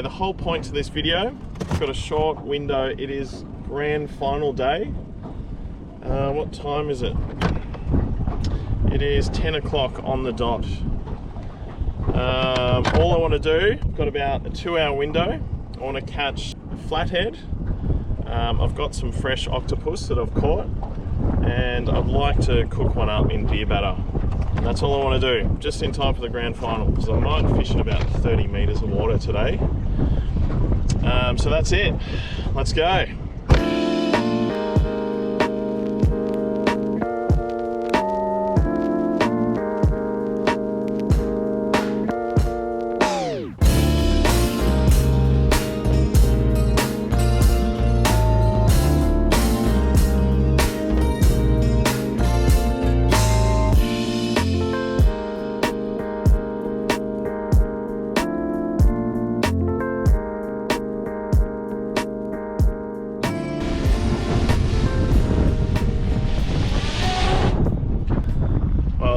The whole point to this video, I've got a short window. It is grand final day. What time is it? It is 10 o'clock on the dot. All I want to do, I've got about a 2-hour window. I want to catch a flathead. I've got some fresh octopus that I've caught, and I'd like to cook one up in beer batter. And that's all I want to do, just in time for the grand final, because I might fish in about 30 metres of water today. So that's it. Let's go.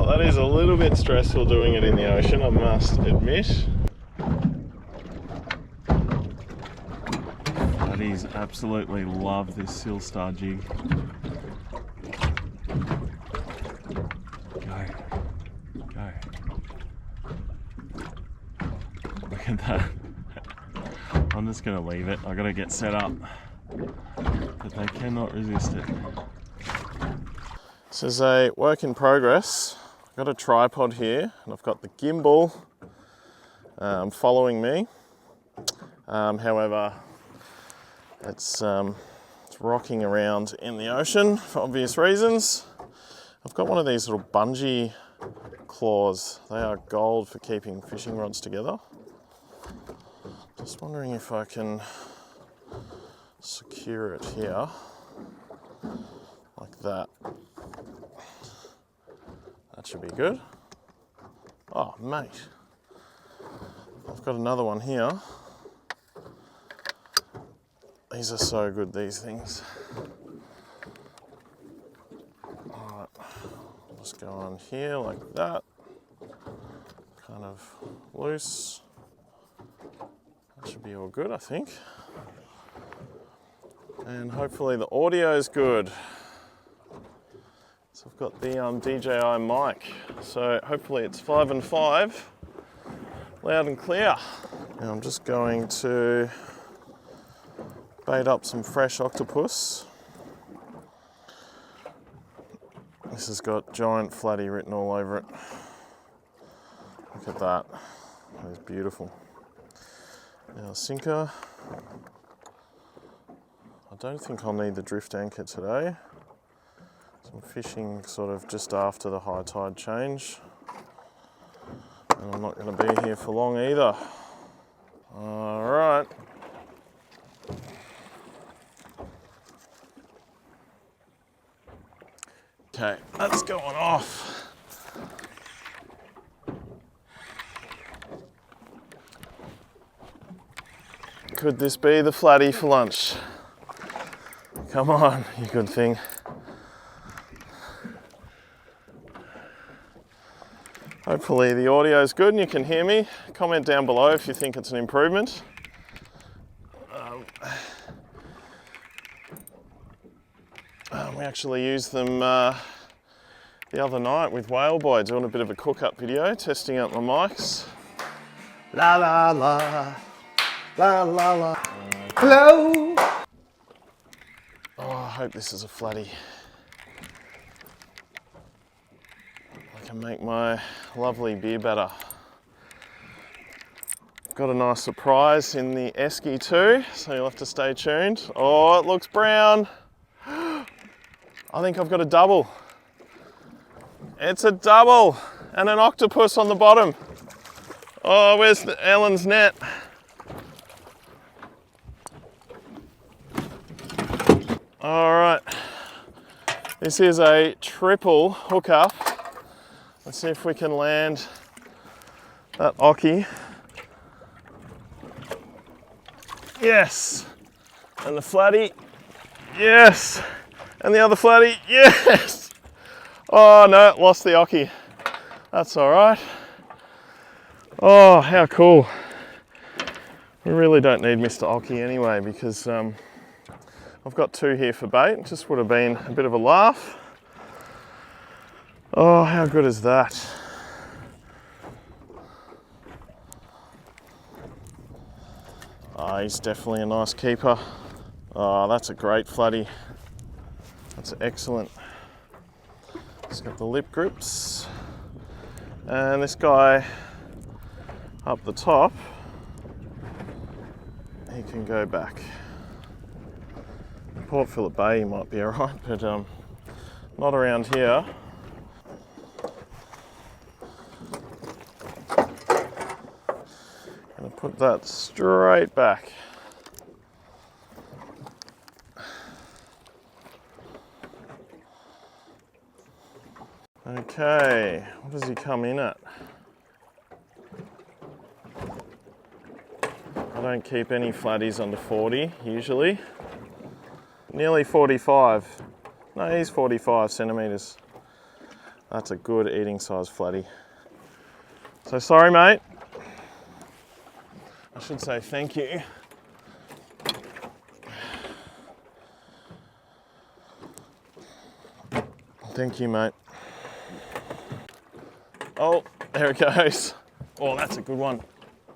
That is a little bit stressful doing it in the ocean, I must admit. Buddies absolutely love this Seal Star jig. Go. Look at that. I'm just going to leave it. I've got to get set up. But they cannot resist it. This is a work in progress. I've got a tripod here, and I've got the gimbal following me. However, it's rocking around in the ocean for obvious reasons. I've got one of these little bungee claws. They are gold for keeping fishing rods together. Just wondering if I can secure it here, like that. That should be good. Oh, mate. I've got another one here. These are so good, these things. Alright, I'll just go on here like that. Kind of loose. That should be all good, I think. And hopefully the audio is good. So I've got the DJI mic, so hopefully it's 5 and 5, loud and clear. Now I'm just going to bait up some fresh octopus. This has got giant flatty written all over it. Look at that, that is beautiful. Now sinker. I don't think I'll need the drift anchor today. I'm fishing sort of just after the high tide change, and I'm not going to be here for long either. All right. Okay, that's going off. Could this be the flatty for lunch? Come on, you good thing. Hopefully the audio is good and you can hear me. Comment down below if you think it's an improvement. We actually used them the other night with Whale Boy, doing a bit of a cook-up video, testing out my mics. La la la, la la la. Hello! Oh, I hope this is a flatty. I can make my lovely beer batter. Got a nice surprise in the esky too, so you'll have to stay tuned. Oh, it looks brown. I think I've got a double. It's a double and an octopus on the bottom. Oh, where's Ellen's net? All right, this is a triple hookup. Let's see if we can land that ockie. Yes, and the flatty, yes, and the other flatty, yes. Oh no, lost the ockie. That's all right. Oh, how cool. We really don't need Mr. Ocky anyway, because I've got 2 here for bait. Just would have been a bit of a laugh. Oh, how good is that? Oh, he's definitely a nice keeper. Oh, that's a great flatty. That's excellent. He's got the lip grips. And this guy up the top, he can go back. Port Phillip Bay, he might be alright, but not around here. Gonna put that straight back. Okay, what does he come in at? I don't keep any flatties under 40 usually. Nearly 45. No, he's 45 centimetres. That's a good eating size flatty. So sorry, mate. I should say thank you. Thank you, mate. Oh, there it goes. Oh, that's a good one.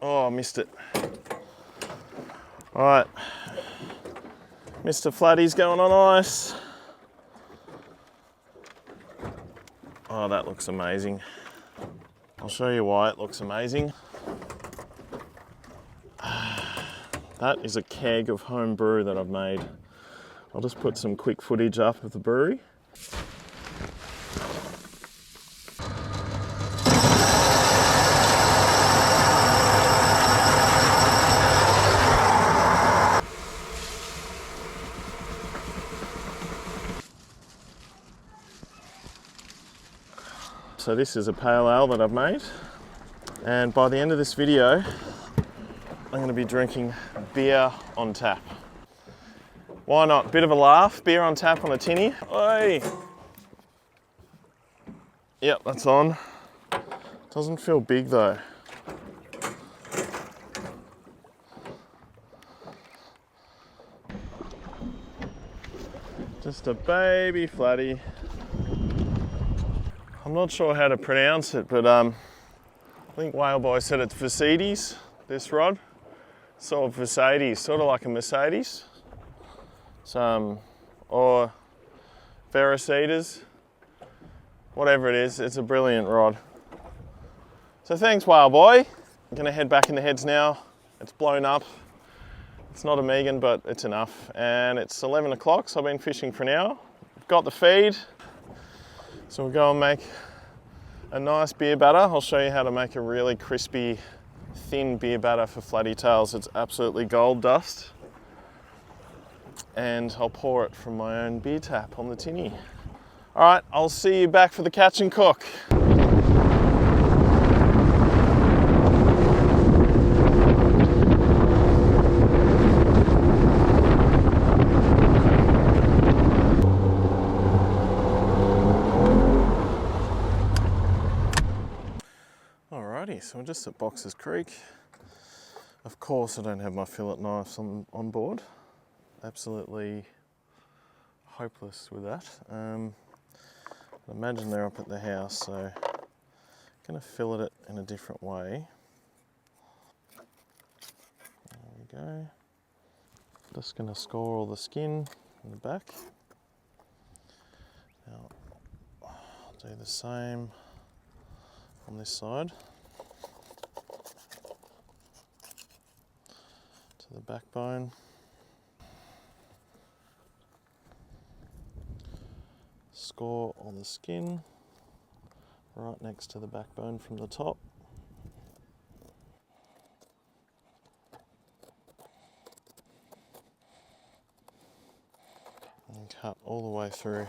Oh, I missed it. All right, Mr. Flatty's going on ice. Oh, that looks amazing. I'll show you why it looks amazing. That is a keg of homebrew that I've made. I'll just put some quick footage up of the brewery. So this is a pale ale that I've made, and by the end of this video I'm going to be drinking beer on tap. Why not? Bit of a laugh, beer on tap on a tinny. Oi! Yep, that's on. Doesn't feel big though. Just a baby flatty. I'm not sure how to pronounce it, but I think Whale Boy said it's Mercedes, this rod. Sort of Mercedes, sort of like a Mercedes. Or Veraceders, whatever it is, it's a brilliant rod. So thanks, Whale Boy. I'm gonna head back in the heads now. It's blown up. It's not a Megan, but it's enough. And it's 11 o'clock, so I've been fishing for an hour. Got the feed. So we'll go and make a nice beer batter. I'll show you how to make a really crispy, thin beer batter for flatty tails. It's absolutely gold dust. And I'll pour it from my own beer tap on the tinny. All right, I'll see you back for the catch and cook. So we're just at Boxers Creek. Of course I don't have my fillet knives on board. Absolutely hopeless with that. I imagine they're up at the house, so I'm going to fillet it in a different way. There we go. Just going to score all the skin in the back. Now I'll do the same on this side. The backbone. Score on the skin right next to the backbone from the top. And cut all the way through.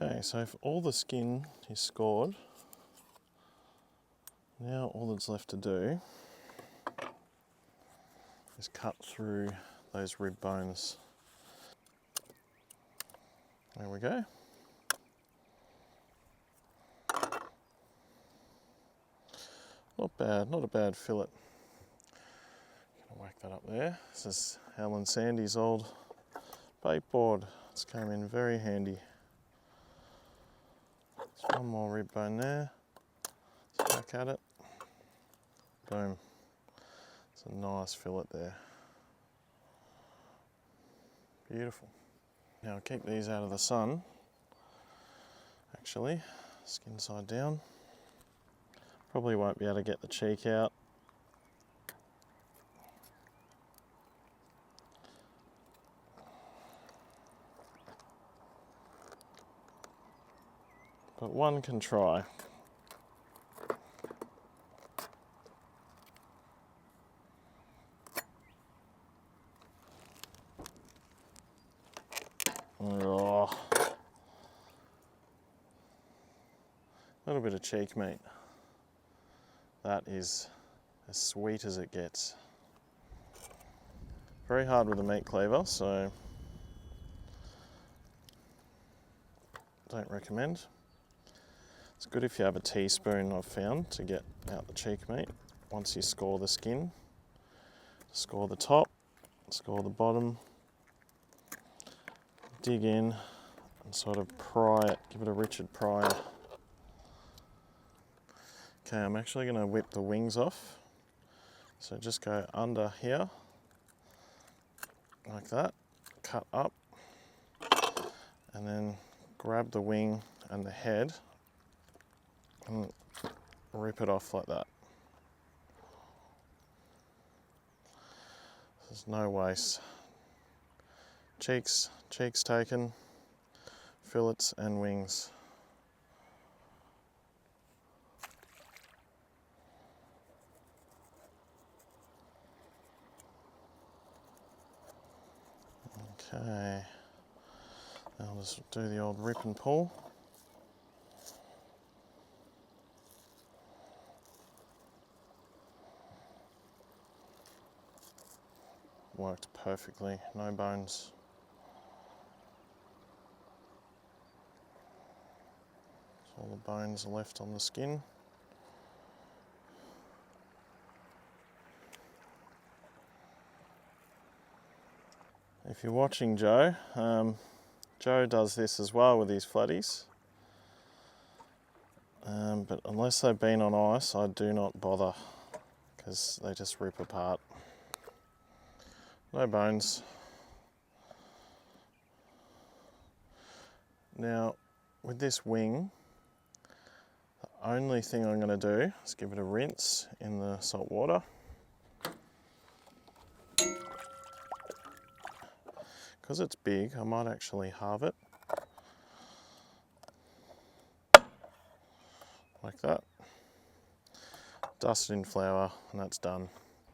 Okay, so if all the skin is scored, now all that's left to do is cut through those rib bones. There we go. Not bad, not a bad fillet. Gonna whack that up there. This is Alan Sandy's old bait board. It's came in very handy. There's one more rib bone there. Let's back at it. Boom. It's a nice fillet there. Beautiful. Now keep these out of the sun. Actually, skin side down. Probably won't be able to get the cheek out. But one can try. Oh. A little bit of cheek meat. That is as sweet as it gets. Very hard with a meat cleaver, so don't recommend. It's good if you have a teaspoon, I've found, to get out the cheek meat. Once you score the skin, score the top, score the bottom, dig in and sort of pry it, give it a Richard Pryor. Okay, I'm actually going to whip the wings off. So just go under here, like that, cut up, and then grab the wing and the head and rip it off like that. There's no waste. Cheeks taken, fillets and wings. Okay, now I'll just do the old rip and pull. Worked perfectly, no bones. All the bones are left on the skin. If you're watching Joe, Joe does this as well with his flatties. But unless they've been on ice, I do not bother because they just rip apart. No bones. Now, with this wing, the only thing I'm going to do is give it a rinse in the salt water. Because it's big, I might actually halve it. Like that. Dust it in flour and that's done.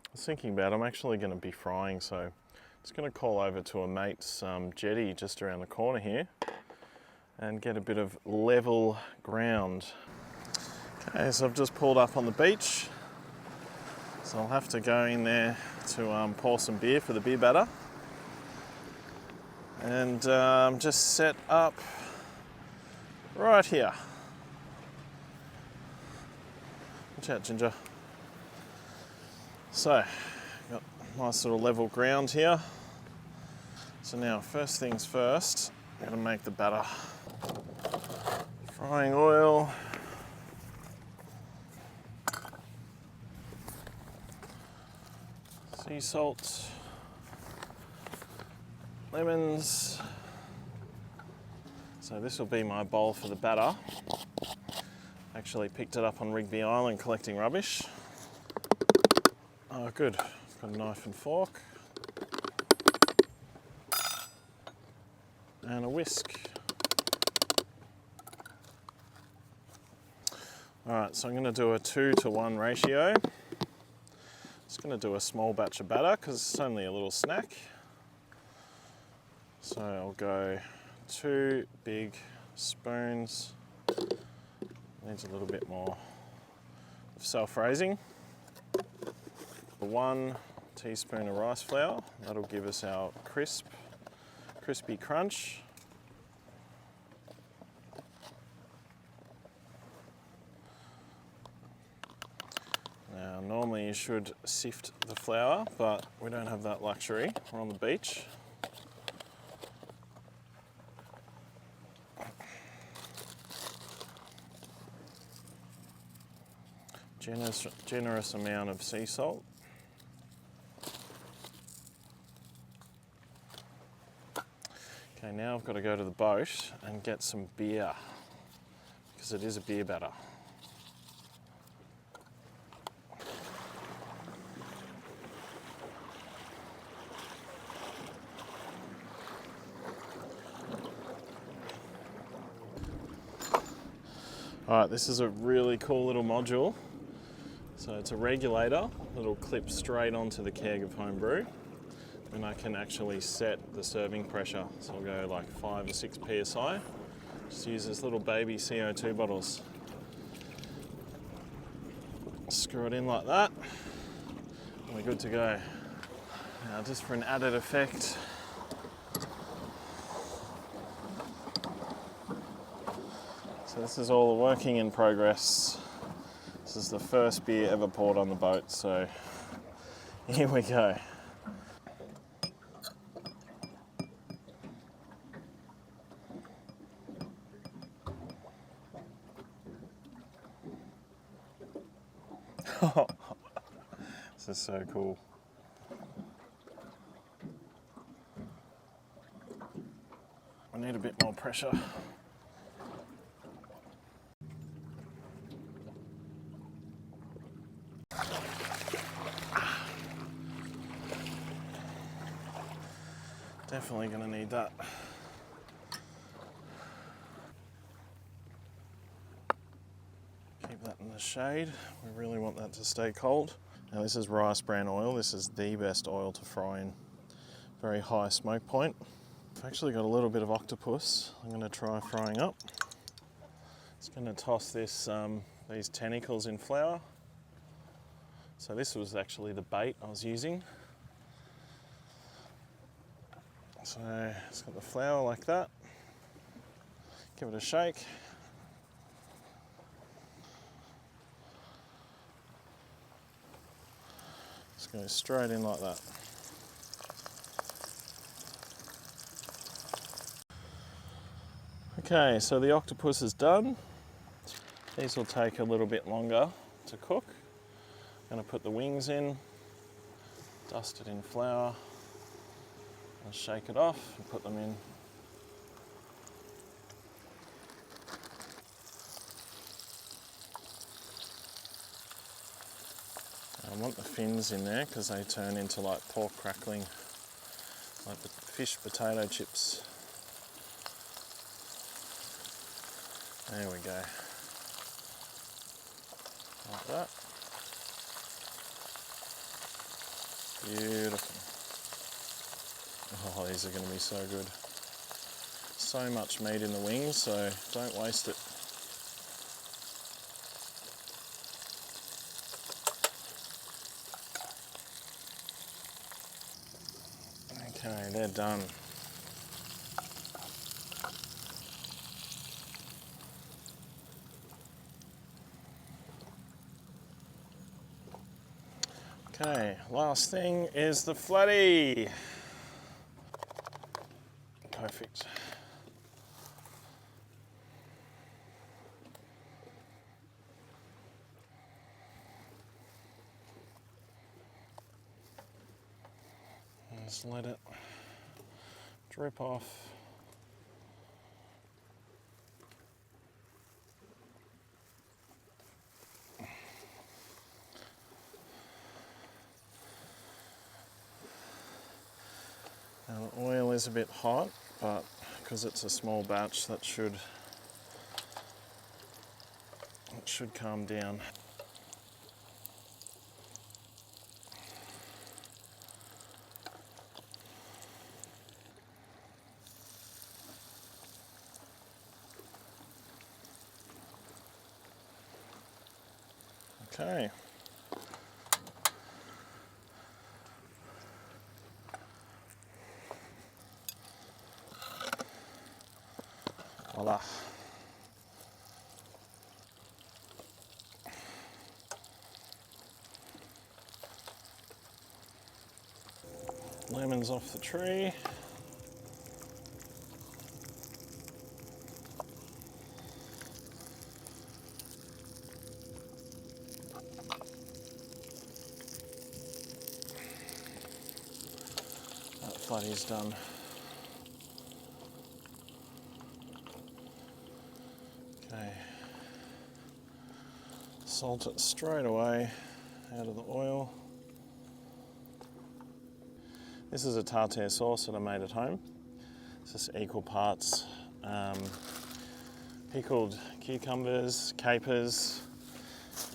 I was thinking about I'm actually going to be frying, so I'm just going to call over to a mate's jetty just around the corner here and get a bit of level ground. Okay, so I've just pulled up on the beach, so I'll have to go in there to pour some beer for the beer batter. And just set up right here. Watch out, Ginger. So, got nice little level ground here. So now, first things first, I'm going to make the batter. Frying oil. Sea salt. Lemons. So this will be my bowl for the batter. Actually picked it up on Rigby Island collecting rubbish. Oh good, I've got a knife and fork. And a whisk. Alright, so I'm going to do a 2-to-1 ratio. Just going to do a small batch of batter because it's only a little snack. So I'll go 2 big spoons. Needs a little bit more of self-raising. 1 teaspoon of rice flour. That'll give us our crispy crunch. Normally you should sift the flour, but we don't have that luxury. We're on the beach. Generous amount of sea salt. Okay, now I've got to go to the boat and get some beer, because it is a beer batter. Alright, this is a really cool little module. So it's a regulator that'll clip straight onto the keg of homebrew, and I can actually set the serving pressure. So I'll go like 5 or 6 psi. Just use this little baby CO2 bottles. Screw it in like that, and we're good to go. Now, just for an added effect, so this is all the working in progress. This is the first beer ever poured on the boat, so here we go. This is so cool. I need a bit more pressure. Definitely going to need that. Keep that in the shade. We really want that to stay cold. Now this is rice bran oil. This is the best oil to fry in. Very high smoke point. I've actually got a little bit of octopus I'm going to try frying up. Just going to toss this these tentacles in flour. So this was actually the bait I was using. So it's got the flour like that. Give it a shake. Just go straight in like that. Okay, so the octopus is done. These will take a little bit longer to cook. I'm going to put the wings in, dust it in flour, and shake it off and put them in. I want the fins in there because they turn into like pork crackling, like the fish potato chips. There we go. Like that. Beautiful. Oh, these are going to be so good. So much meat in the wings, so don't waste it. Okay, they're done. Okay, last thing is the flatty. Perfect. Just let it drip off. Now the oil is a bit hot, but because it's a small batch, it should calm down. Okay. Voila. Lemons off the tree. That flatty's done. Okay. Salt it straight away out of the oil. This is a tartare sauce that I made at home. It's just equal parts pickled cucumbers, capers,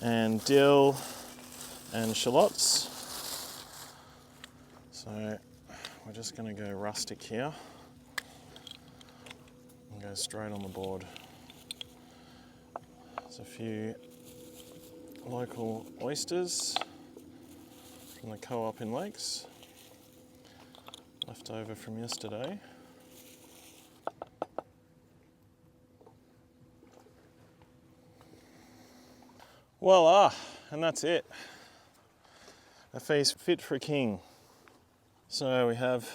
and dill and shallots. So we're just going to go rustic here and go straight on the board. There's a few local oysters from the co-op in Lakes, left over from yesterday. Voila, and that's it. A feast fit for a king. So we have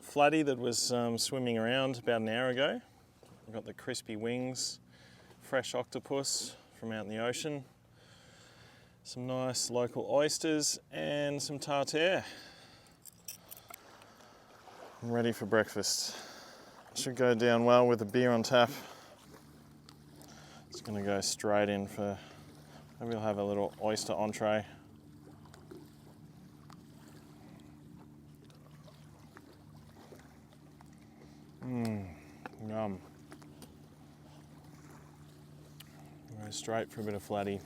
Flatty that was swimming around about an hour ago. We've got the crispy wings, fresh octopus from out in the ocean, some nice local oysters and some tartare. I'm ready for breakfast. Should go down well with a beer on tap. It's going to go straight in for, maybe we'll have a little oyster entree. Yum. Go straight for a bit of flatty.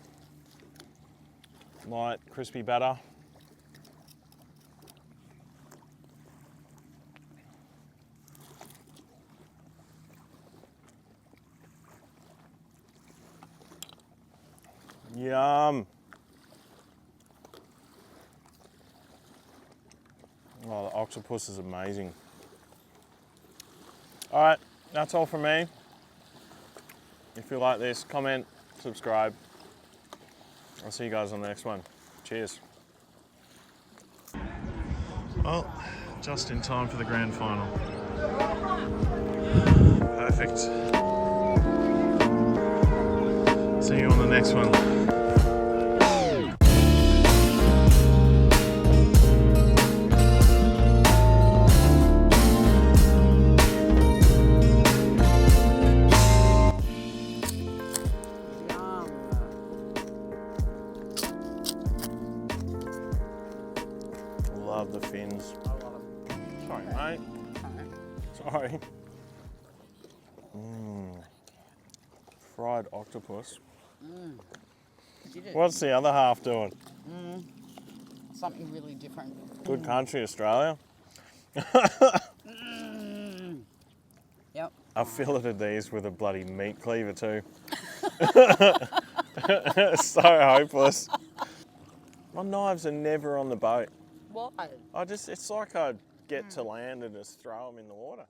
Light, crispy batter. Yum. Oh, the octopus is amazing. All right, that's all from me. If you like this, comment, subscribe. I'll see you guys on the next one. Cheers. Well, just in time for the grand final. Perfect. See you on the next one. Love the fins. I love them. Sorry, mate. Sorry. Fried octopus. What's the other half doing? Something really different. Good country, Australia. Yep. I filleted these with a bloody meat cleaver too. So hopeless. My knives are never on the boat. Why? It's like I get to land and just throw them in the water.